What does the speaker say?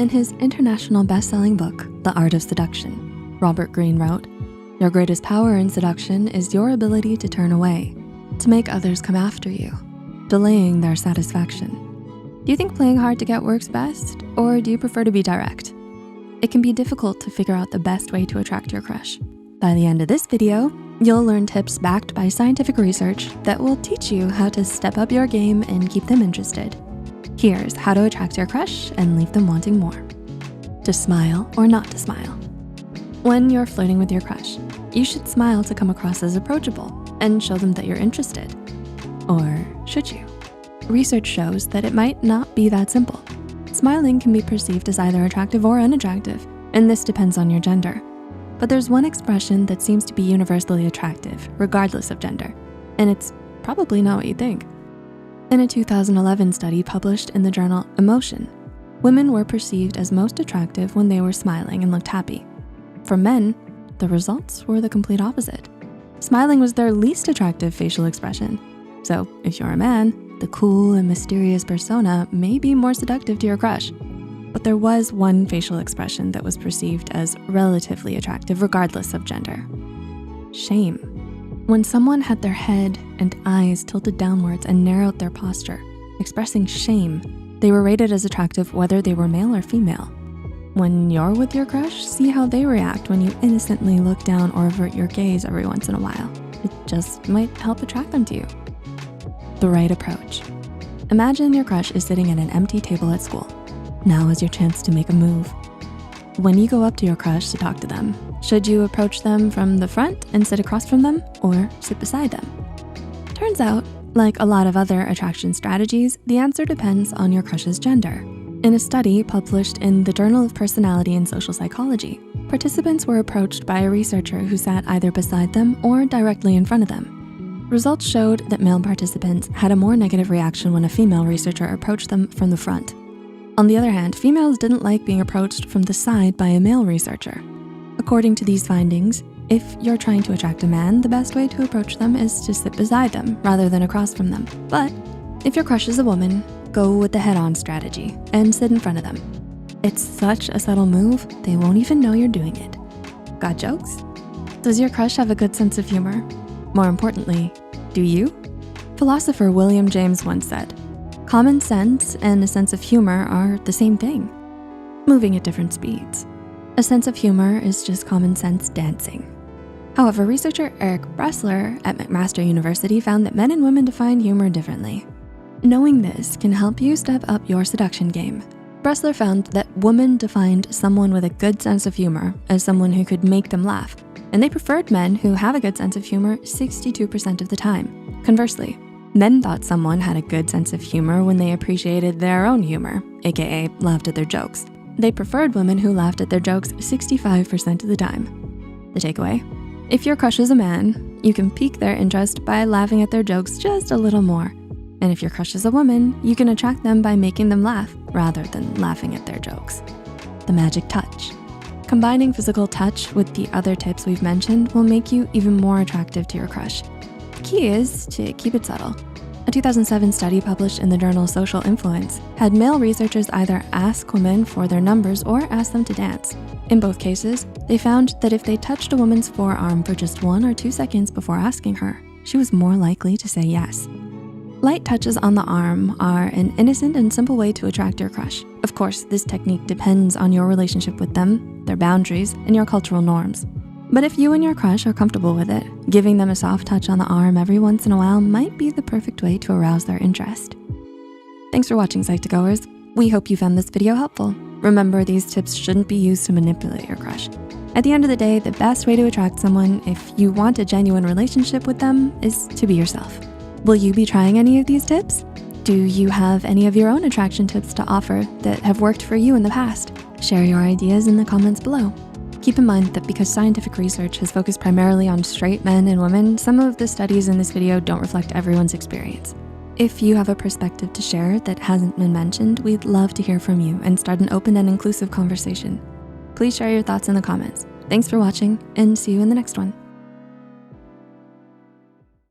In his international best-selling book, The Art of Seduction, Robert Greene wrote, "Your greatest power in seduction is your ability to turn away, to make others come after you, delaying their satisfaction. Do you think playing hard to get works best, or do you prefer to be direct? It can be difficult to figure out the best way to attract your crush. By the end of this video, you'll learn tips backed by scientific research that will teach you how to step up your game and keep them interested. Here's how to attract your crush and leave them wanting more. To smile or not to smile. When you're flirting with your crush, you should smile to come across as approachable and show them that you're interested. Or should you? Research shows that it might not be that simple. Smiling can be perceived as either attractive or unattractive, and this depends on your gender. But there's one expression that seems to be universally attractive, regardless of gender, and it's probably not what you think. In a 2011 study published in the journal Emotion, women were perceived as most attractive when they were smiling and looked happy. For men, the results were the complete opposite. Smiling was their least attractive facial expression. So if you're a man, the cool and mysterious persona may be more seductive to your crush. But there was one facial expression that was perceived as relatively attractive regardless of gender. Shame. When someone had their head and eyes tilted downwards and narrowed their posture, expressing shame, they were rated as attractive whether they were male or female. When you're with your crush, see how they react when you innocently look down or avert your gaze every once in a while. It just might help attract them to you. The right approach. Imagine your crush is sitting at an empty table at school. Now is your chance to make a move. When you go up to your crush to talk to them, should you approach them from the front and sit across from them, or sit beside them? Turns out, like a lot of other attraction strategies, the answer depends on your crush's gender. In a study published in the Journal of Personality and Social Psychology, participants were approached by a researcher who sat either beside them or directly in front of them. Results showed that male participants had a more negative reaction when a female researcher approached them from the front. On the other hand, females didn't like being approached from the side by a male researcher. According to these findings, if you're trying to attract a man, the best way to approach them is to sit beside them rather than across from them. But if your crush is a woman, go with the head-on strategy and sit in front of them. It's such a subtle move, they won't even know you're doing it. Got jokes? Does your crush have a good sense of humor? More importantly, do you? Philosopher William James once said, "Common sense and a sense of humor are the same thing, moving at different speeds. A sense of humor is just common sense dancing." However, researcher Eric Bressler at McMaster University found that men and women define humor differently. Knowing this can help you step up your seduction game. Bressler found that women defined someone with a good sense of humor as someone who could make them laugh, and they preferred men who have a good sense of humor 62% of the time. Conversely, men thought someone had a good sense of humor when they appreciated their own humor, aka laughed at their jokes. They preferred women who laughed at their jokes 65% of the time. The takeaway, if your crush is a man, you can pique their interest by laughing at their jokes just a little more. And if your crush is a woman, you can attract them by making them laugh rather than laughing at their jokes. The magic touch. Combining physical touch with the other tips we've mentioned will make you even more attractive to your crush. The key is to keep it subtle. A 2007 study published in the journal Social Influence had male researchers either ask women for their numbers or ask them to dance. In both cases, they found that if they touched a woman's forearm for just 1 or 2 seconds before asking her, she was more likely to say yes. Light touches on the arm are an innocent and simple way to attract your crush. Of course, this technique depends on your relationship with them, their boundaries, and your cultural norms. But if you and your crush are comfortable with it, giving them a soft touch on the arm every once in a while might be the perfect way to arouse their interest. Thanks for watching, Psych2Goers. We hope you found this video helpful. Remember, these tips shouldn't be used to manipulate your crush. At the end of the day, the best way to attract someone if you want a genuine relationship with them is to be yourself. Will you be trying any of these tips? Do you have any of your own attraction tips to offer that have worked for you in the past? Share your ideas in the comments below. Keep in mind that because scientific research has focused primarily on straight men and women, some of the studies in this video don't reflect everyone's experience. If you have a perspective to share that hasn't been mentioned, we'd love to hear from you and start an open and inclusive conversation. Please share your thoughts in the comments. Thanks for watching, and see you in the next one.